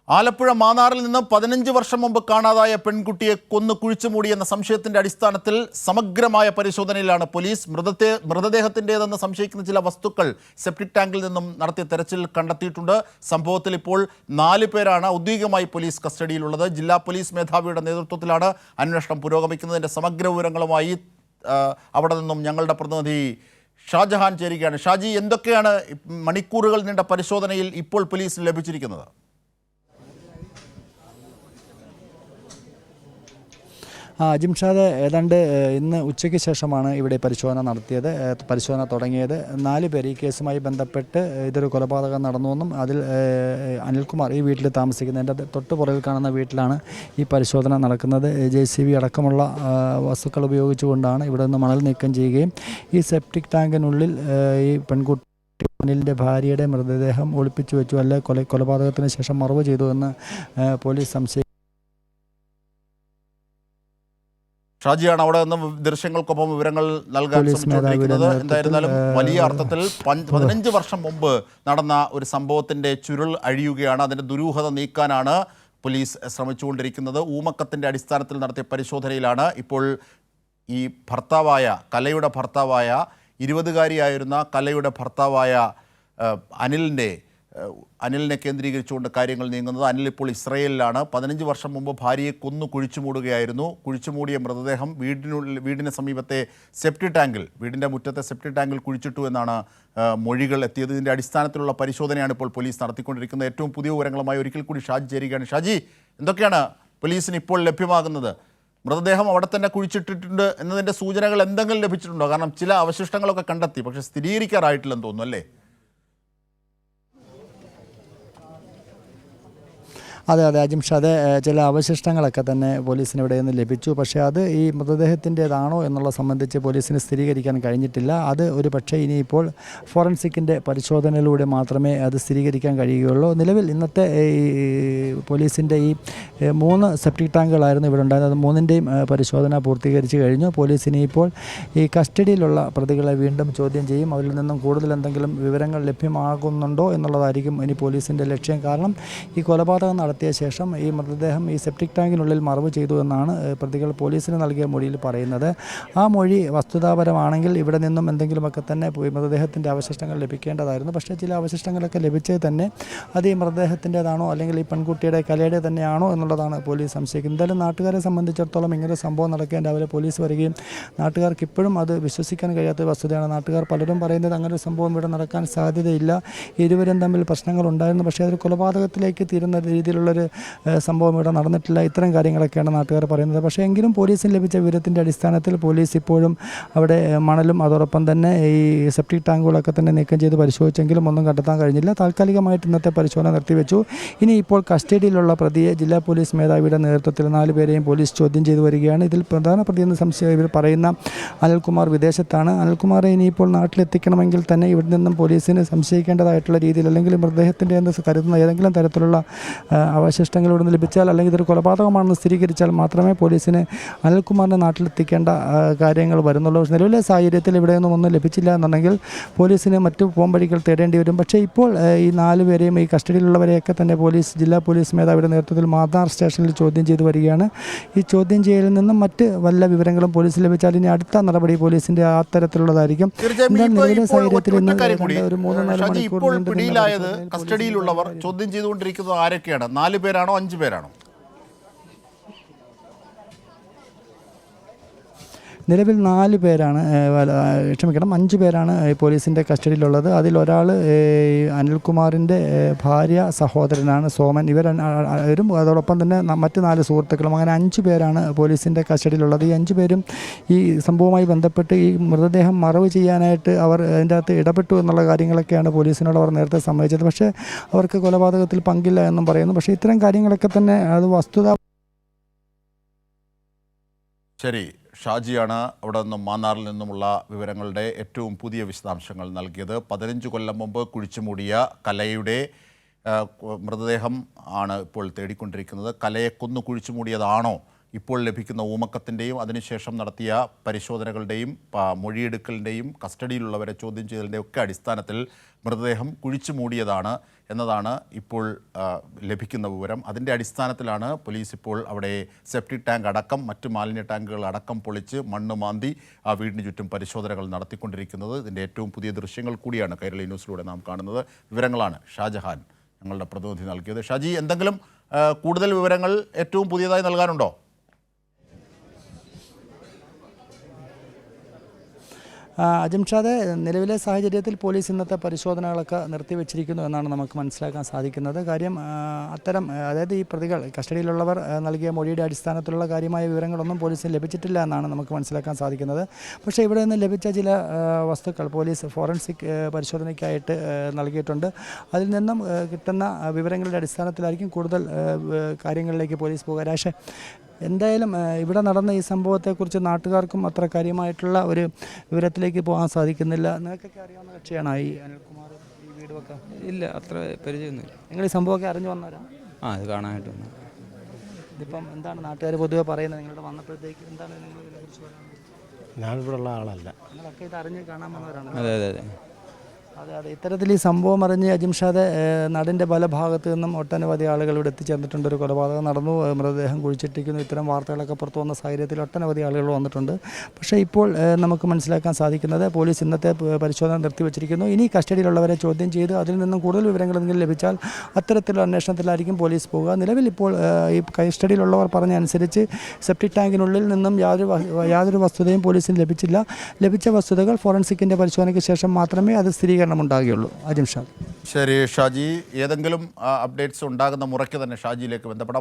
ആലപ്പുഴ മാന്നാറിൽ നിന്ന് 15 വർഷം മുമ്പ് കാണാതായ പെൺകുട്ടിയെ കൊന്നു കുഴിച്ചുമൂടിയെന്ന സംശയത്തിന്റെ അടിസ്ഥാനത്തിൽ സമഗ്രമായ പരിശോധനയിലാണ് പോലീസ്. മൃതദേഹത്തിൻ്റെതെന്ന് സംശയിക്കുന്ന ചില വസ്തുക്കൾ സെപ്റ്റിക് ടാങ്കിൽ നിന്നും നടത്തിയ തെരച്ചിൽ കണ്ടെത്തിയിട്ടുണ്ട്. സംഭവത്തിൽ ഇപ്പോൾ 4 പേരാണ് ഔദ്യോഗികമായി പോലീസ് കസ്റ്റഡിയിലുള്ളത്. ജില്ലാ പോലീസ് മേധാവിയുടെ നേതൃത്വത്തിലാണ് അന്വേഷണം പുരോഗമിക്കുന്നതിൻ്റെ സമഗ്ര വിവരങ്ങളുമായി അവിടെ നിന്നും ഞങ്ങളുടെ പ്രതിനിധി ഷാജഹാൻ ചേരുകയാണ്. ഷാജി, എന്തൊക്കെയാണ് മണിക്കൂറുകൾ നീണ്ട പരിശോധനയിൽ ഇപ്പോൾ പോലീസിന് ലഭിച്ചിരിക്കുന്നത്? ജിംഷാദ്, ഏതാണ്ട് ഇന്ന് ഉച്ചയ്ക്ക് ശേഷമാണ് ഇവിടെ പരിശോധന തുടങ്ങിയത്. 4 പേർ ഈ കേസുമായി ബന്ധപ്പെട്ട് ഇതൊരു കൊലപാതകം നടന്നുവെന്നും അതിൽ അനിൽകുമാർ ഈ വീട്ടിൽ താമസിക്കുന്നതിൻ്റെ തൊട്ട് പുറകിൽ കാണുന്ന വീട്ടിലാണ് ഈ പരിശോധന നടക്കുന്നത്. JCB അടക്കമുള്ള വസ്തുക്കൾ ഉപയോഗിച്ചുകൊണ്ടാണ് ഇവിടെ നിന്ന് മണൽ നീക്കം ചെയ്യുകയും ഈ സെപ്റ്റിക് ടാങ്കിനുള്ളിൽ ഈ പെൺകുട്ടി അനിലിൻ്റെ ഭാര്യയുടെ മൃതദേഹം ഒളിപ്പിച്ചു വെച്ചു, അല്ലെ കൊലപാതകത്തിന് ശേഷം മറവ് ചെയ്തു എന്ന് പോലീസ് സംശയിച്ചു. ഷാജിയാണ് അവിടെ നിന്ന് ദൃശ്യങ്ങൾക്കൊപ്പം വിവരങ്ങൾ നൽകാൻ ശ്രമിച്ചുകൊണ്ടിരിക്കുന്നത്. എന്തായിരുന്നാലും വലിയ അർത്ഥത്തിൽ 15 വർഷം മുമ്പ് നടന്ന ഒരു സംഭവത്തിൻ്റെ ചുരുൾ അഴിയുകയാണ്. അതിൻ്റെ ദുരൂഹത നീക്കാനാണ് പോലീസ് ശ്രമിച്ചുകൊണ്ടിരിക്കുന്നത്. ഊമക്കത്തിൻ്റെ അടിസ്ഥാനത്തിൽ നടത്തിയ പരിശോധനയിലാണ് ഇപ്പോൾ ഈ കലയുടെ ഭർത്താവായ 20-കാരിയായിരുന്ന കലയുടെ ഭർത്താവായ അനിലിനെ കേന്ദ്രീകരിച്ചുകൊണ്ട് കാര്യങ്ങൾ നീങ്ങുന്നത്. അനിൽ ഇപ്പോൾ ഇസ്രയേലിലാണ്. 15 വർഷം മുമ്പ് ഭാര്യയെ കൊന്നു കുഴിച്ചുമൂടുകയായിരുന്നു. കുഴിച്ചുമൂടിയ മൃതദേഹം വീടിന് സമീപത്തെ വീടിൻ്റെ മുറ്റത്തെ സെപ്റ്റിക് ടാങ്കിൽ കുഴിച്ചിട്ടു എന്നാണ് മൊഴികൾ എത്തിയത്. ഇതിൻ്റെ അടിസ്ഥാനത്തിലുള്ള പരിശോധനയാണ് ഇപ്പോൾ പോലീസ് നടത്തിക്കൊണ്ടിരിക്കുന്നത്. ഏറ്റവും പുതിയ വിവരങ്ങളുമായി ഒരിക്കൽ കൂടി ഷാജി ചേരുകയാണ്. ഷാജി, എന്തൊക്കെയാണ് പോലീസിന് ഇപ്പോൾ ലഭ്യമാകുന്നത്? മൃതദേഹം അവിടെ തന്നെ കുഴിച്ചിട്ടിട്ടുണ്ട് എന്നതിൻ്റെ സൂചനകൾ എന്തെങ്കിലും ലഭിച്ചിട്ടുണ്ടോ? കാരണം ചില അവശിഷ്ടങ്ങളൊക്കെ കണ്ടെത്തി, പക്ഷേ സ്ഥിരീകരിക്കാറായിട്ടില്ലെന്ന് തോന്നുന്നു, അല്ലേ? അതെ ജിംഷാദ്, ചില അവശിഷ്ടങ്ങളൊക്കെ തന്നെ പോലീസിന് ഇവിടെ നിന്ന് ലഭിച്ചു. പക്ഷേ അത് ഈ മൃതദേഹത്തിൻ്റേതാണോ എന്നുള്ള സംബന്ധിച്ച് പോലീസിന് സ്ഥിരീകരിക്കാൻ കഴിഞ്ഞിട്ടില്ല. അത് ഒരു പക്ഷേ ഇനിയിപ്പോൾ ഫോറൻസിക്കിൻ്റെ പരിശോധനയിലൂടെ മാത്രമേ അത് സ്ഥിരീകരിക്കാൻ കഴിയുകയുള്ളൂ. നിലവിൽ ഇന്നത്തെ ഈ പോലീസിൻ്റെ ഈ 3 സെപ്റ്റിക് ടാങ്കുകളായിരുന്നു ഇവിടെ ഉണ്ടായിരുന്നത്. 3ൻ്റെയും പരിശോധന പൂർത്തീകരിച്ച് കഴിഞ്ഞു. പോലീസ് ഇനിയിപ്പോൾ ഈ കസ്റ്റഡിയിലുള്ള പ്രതികളെ വീണ്ടും ചോദ്യം ചെയ്യും. അവരിൽ നിന്നും കൂടുതൽ എന്തെങ്കിലും വിവരങ്ങൾ ലഭ്യമാകുന്നുണ്ടോ എന്നുള്ളതായിരിക്കും ഇനി പോലീസിൻ്റെ ലക്ഷ്യം. കാരണം ഈ കൊലപാതകം നടത്തിയ ശേഷം ഈ മൃതദേഹം ഈ സെപ്റ്റിക് ടാങ്കിനുള്ളിൽ മറവ് ചെയ്തു എന്നാണ് പ്രതികൾ പോലീസിന് നൽകിയ മൊഴിയിൽ പറയുന്നത്. ആ മൊഴി വസ്തുതാപരമാണെങ്കിൽ ഇവിടെ നിന്നും എന്തെങ്കിലുമൊക്കെ തന്നെ മൃതദേഹത്തിൻ്റെ അവശിഷ്ടങ്ങൾ ലഭിക്കേണ്ടതായിരുന്നു. പക്ഷേ ചില അവശിഷ്ടങ്ങളൊക്കെ ലഭിച്ചത് തന്നെ അത് ഈ മൃതദേഹത്തിൻ്റെതാണോ അല്ലെങ്കിൽ ഈ പെൺകുട്ടിയുടെ കലയുടെ തന്നെയാണോ എന്നുള്ളതാണ് പോലീസ് സംശയിക്കുന്നത്. എന്തായാലും നാട്ടുകാരെ സംബന്ധിച്ചിടത്തോളം ഇങ്ങനെ സംഭവം നടക്കാൻ രാവിലെ പോലീസ് വരികയും നാട്ടുകാർക്ക് ഇപ്പോഴും അത് വിശ്വസിക്കാൻ കഴിയാത്ത വസ്തുതയാണ്. നാട്ടുകാർ പലരും പറയുന്നത് അങ്ങനെ ഒരു സംഭവം ഇവിടെ നടക്കാൻ സാധ്യതയില്ല, ഇരുവരും തമ്മിൽ പ്രശ്നങ്ങൾ ഉണ്ടായിരുന്നു, പക്ഷേ അതൊരു കൊലപാതകത്തിലേക്ക് തീരുന്ന രീതിയിലുള്ളൊരു സംഭവം ഇവിടെ നടന്നിട്ടില്ല. ഇത്തരം കാര്യങ്ങളൊക്കെയാണ് നാട്ടുകാർ പറയുന്നത്. പക്ഷേ എങ്കിലും പോലീസിന് ലഭിച്ച വിവരത്തിൻ്റെ അടിസ്ഥാനത്തിൽ പോലീസ് ഇപ്പോഴും അവിടെ മണലും അതോടൊപ്പം തന്നെ ഈ സെപ്റ്റിക് ടാങ്കുകളൊക്കെ തന്നെ നീക്കം ചെയ്ത് പരിശോധിച്ചെങ്കിലും ഒന്നും കണ്ടെത്താൻ കഴിഞ്ഞില്ല. താൽക്കാലികമായിട്ട് ഇന്നത്തെ പരിശോധന നിർത്തിവെച്ചു. ഇനി ഇപ്പോൾ കസ്റ്റഡിയിലുള്ള പ്രതിയെ ജില്ലാ പോലീസ് മേധാവിയുടെ നേതൃത്വത്തിൽ 4 പേരെയും പോലീസ് ചോദ്യം ചെയ്തു വരികയാണ്. ഇതിൽ പ്രധാന പ്രതിയെന്ന് സംശയം ഇവർ പറയുന്ന അനിൽകുമാർ വിദേശത്താണ്. അനിൽകുമാറെ ഇനിയിപ്പോൾ നാട്ടിലെത്തിക്കണമെങ്കിൽ തന്നെ ഇവിടെ നിന്നും പോലീസിന് സംശയിക്കേണ്ടതായിട്ടുള്ള രീതിയിൽ അല്ലെങ്കിൽ മൃതദേഹത്തിൻ്റെ എന്ന് കരുതുന്ന ഏതെങ്കിലും തരത്തിലുള്ള അവശിഷ്ടങ്ങൾ ഇവിടെ നിന്ന് ലഭിച്ചാൽ അല്ലെങ്കിൽ ഇതൊരു കൊലപാതകമാണെന്ന് സ്ഥിരീകരിച്ചാൽ മാത്രമേ പോലീസിന് അനിൽകുമാറിനെ നാട്ടിലെത്തിക്കേണ്ട കാര്യങ്ങൾ വരുന്നുള്ളൂ. നിലവിലെ സാഹചര്യത്തിൽ ഇവിടെ നിന്നും ഒന്നും ലഭിച്ചില്ല എന്നുണ്ടെങ്കിൽ പോലീസിന് മറ്റു പോംവഴികൾ തേടേണ്ടി വരും. പക്ഷേ ഇപ്പോൾ ഈ 4 പേരെയും ഈ കസ്റ്റഡിയിലുള്ളവരെയൊക്കെ തന്നെ ജില്ലാ പോലീസ് മേധാവിയുടെ നേതൃത്വത്തിൽ മാന്നാർ സ്റ്റേഷനിൽ ചോദ്യം ചെയ്തു വരികയാണ്. ഈ ചോദ്യം ചെയ്യലിൽ നിന്നും മറ്റ് വല്ല വിവരങ്ങളും പോലീസിൽ ലഭിച്ചാൽ ഇനി അടുത്ത നടപടി പോലീസിൻ്റെ ആ തരത്തിലുള്ളതായിരിക്കും. നിലവിലെ സാഹചര്യത്തിൽ ഒരു 3-4 മണിക്കൂർ പിടിയിലായത് കസ്റ്റഡിയിലുള്ളവർ ചോദ്യം ചെയ്തുകൊണ്ടിരിക്കുന്നത് ആരൊക്കെയാണ്? 4 പേരാണോ 5 പേരാണോ? നിലവിൽ 4 പേരാണ്, 5 പേരാണ് പോലീസിൻ്റെ കസ്റ്റഡിയിലുള്ളത്. അതിലൊരാൾ അനിൽകുമാറിൻ്റെ ഭാര്യ സഹോദരനാണ് സോമൻ. ഇവരും അതോടൊപ്പം തന്നെ മറ്റ് 4 സുഹൃത്തുക്കളും, അങ്ങനെ 5 പേരാണ് പോലീസിൻ്റെ കസ്റ്റഡിയിലുള്ളത്. ഈ 5 പേരും ഈ സംഭവവുമായി ബന്ധപ്പെട്ട് ഈ മൃതദേഹം മറവ് ചെയ്യാനായിട്ട് അവർ അതിൻ്റെ അകത്ത് ഇടപെട്ടു എന്നുള്ള കാര്യങ്ങളൊക്കെയാണ് പോലീസിനോട് അവർ നേരത്തെ സമ്മതിച്ചത്. പക്ഷേ അവർക്ക് കൊലപാതകത്തിൽ പങ്കില്ല എന്നും പറയുന്നു. പക്ഷേ ഇത്തരം കാര്യങ്ങളൊക്കെ തന്നെ അത് വസ്തുത. ശരി, ഷാജിയാണ് അവിടെ നിന്നും മാന്നാറിൽ നിന്നുമുള്ള വിവരങ്ങളുടെ ഏറ്റവും പുതിയ വിശദാംശങ്ങൾ നൽകിയത്. 15 കൊല്ലം മുമ്പ് കുഴിച്ചുമൂടിയ കലയുടെ മൃതദേഹം ആണ് ഇപ്പോൾ തേടിക്കൊണ്ടിരിക്കുന്നത്. കലയെ കൊന്നു കുഴിച്ചുമൂടിയതാണോ ഇപ്പോൾ ലഭിക്കുന്ന ഊമക്കത്തിൻ്റെയും അതിനുശേഷം നടത്തിയ പരിശോധനകളുടെയും മൊഴിയെടുക്കലിൻ്റെയും കസ്റ്റഡിയിലുള്ളവരെ ചോദ്യം ചെയ്തതിൻ്റെ ഒക്കെ അടിസ്ഥാനത്തിൽ മൃതദേഹം കുഴിച്ചു മൂടിയതാണ് എന്നതാണ് ഇപ്പോൾ ലഭിക്കുന്ന വിവരം. അതിൻ്റെ അടിസ്ഥാനത്തിലാണ് പോലീസ് ഇപ്പോൾ അവിടെ സെപ്റ്റിക് ടാങ്ക് അടക്കം മറ്റ് മാലിന്യ ടാങ്കുകൾ അടക്കം പൊളിച്ച് മണ്ണ് മാന്തി ആ വീടിന് ചുറ്റും പരിശോധനകൾ നടത്തിക്കൊണ്ടിരിക്കുന്നത്. ഇതിൻ്റെ ഏറ്റവും പുതിയ ദൃശ്യങ്ങൾ കൂടിയാണ് കൈരളി ന്യൂസിലൂടെ നാം കാണുന്നത്. വിവരങ്ങളാണ് ഷാജഹാൻ ഞങ്ങളുടെ പ്രതിനിധി നൽകിയത്. ഷാജി, എന്തെങ്കിലും കൂടുതൽ വിവരങ്ങൾ ഏറ്റവും പുതിയതായി നൽകാനുണ്ടോ? അജിംഷാദെ, നിലവിലെ സാഹചര്യത്തിൽ പോലീസ് ഇന്നത്തെ പരിശോധനകളൊക്കെ നിർത്തിവെച്ചിരിക്കുന്നു എന്നാണ് നമുക്ക് മനസ്സിലാക്കാൻ സാധിക്കുന്നത്. കാര്യം അതായത് ഈ പ്രതികൾ കസ്റ്റഡിയിലുള്ളവർ നൽകിയ മൊഴിയുടെ അടിസ്ഥാനത്തിലുള്ള കാര്യമായ വിവരങ്ങളൊന്നും പോലീസിന് ലഭിച്ചിട്ടില്ല എന്നാണ് നമുക്ക് മനസ്സിലാക്കാൻ സാധിക്കുന്നത്. പക്ഷേ ഇവിടെ നിന്ന് ലഭിച്ച ചില വസ്തുക്കൾ പോലീസ് ഫോറൻസിക് പരിശോധനയ്ക്കായിട്ട് നൽകിയിട്ടുണ്ട്. അതിൽ നിന്നും കിട്ടുന്ന വിവരങ്ങളുടെ അടിസ്ഥാനത്തിലായിരിക്കും കൂടുതൽ കാര്യങ്ങളിലേക്ക് പോലീസ് പോകുക. പക്ഷേ എന്തായാലും ഇവിടെ നടന്ന ഈ സംഭവത്തെക്കുറിച്ച് നാട്ടുകാർക്കും അത്ര കാര്യമായിട്ടുള്ള ഒരു വിവരത്തിലേക്ക് പോകാൻ സാധിക്കുന്നില്ല. നിങ്ങൾക്കൊക്കെ അറിയാവുന്ന കക്ഷിയാണോ ഈ അനിൽകുമാർ, ഈ വീടുമൊക്കെ? ഇല്ല, അത്ര പരിചയമൊന്നുമില്ല. നിങ്ങൾ ഈ സംഭവമൊക്കെ അറിഞ്ഞു വന്നവരാ? അത് കാണാനായിട്ട് വന്നു. ഇതിപ്പം എന്താണ് നാട്ടുകാർ പൊതുവെ പറയുന്നത്? നിങ്ങളുടെ വന്നപ്പോഴത്തേക്ക് എന്താണ് നിങ്ങൾ ഇതിനെക്കുറിച്ച് പറയുന്നത്? ഞാനിവിടെ ഉള്ള ആളല്ല. നിങ്ങളൊക്കെ ഇത് അറിഞ്ഞ് കാണാൻ വന്നവരാണ്? അതെ അതെ അതെ അതെ ഇത്തരത്തിൽ ഈ സംഭവം അറിഞ്ഞ് അജിംഷാദെ നാടിൻ്റെ പല ഭാഗത്തു നിന്നും ഒട്ടനവധി ആളുകൾ ഇവിടെ എത്തിച്ചേർന്നിട്ടുണ്ട്. ഒരു കൊലപാതകം നടന്നു, മൃതദേഹം കുഴിച്ചിട്ടിരിക്കുന്നു, ഇത്തരം വാർത്തകളൊക്കെ പുറത്തു വന്ന സാഹചര്യത്തിൽ ഒട്ടനവധി ആളുകൾ വന്നിട്ടുണ്ട്. പക്ഷേ ഇപ്പോൾ നമുക്ക് മനസ്സിലാക്കാൻ സാധിക്കുന്നത് പോലീസ് ഇന്നത്തെ പരിശോധന നിർത്തിവെച്ചിരിക്കുന്നു. ഇനി കസ്റ്റഡിയിലുള്ളവരെ ചോദ്യം ചെയ്ത് അതിൽ നിന്നും കൂടുതൽ വിവരങ്ങൾ എന്തെങ്കിലും ലഭിച്ചാൽ അത്തരത്തിലുള്ള അന്വേഷണത്തിലായിരിക്കും പോലീസ് പോകുക. നിലവിൽ ഇപ്പോൾ ഈ കസ്റ്റഡിയിലുള്ളവർ പറഞ്ഞ അനുസരിച്ച് സെപ്റ്റിക് ടാങ്കിനുള്ളിൽ നിന്നും യാതൊരു വസ്തുതയും പോലീസിന് ലഭിച്ചില്ല. ലഭിച്ച വസ്തുതകൾ ഫോറൻസിക്കിൻ്റെ പരിശോധനയ്ക്ക് ശേഷം മാത്രമേ അത് ഉണ്ടാകുകയുള്ളൂ. അജിംഷാദ്. ശരി ഷാജി, ഏതെങ്കിലും അപ്ഡേറ്റ്സ് ഉണ്ടാകുന്ന മുറയ്ക്ക് തന്നെ ഷാജിയിലേക്ക് ബന്ധപ്പെടാം.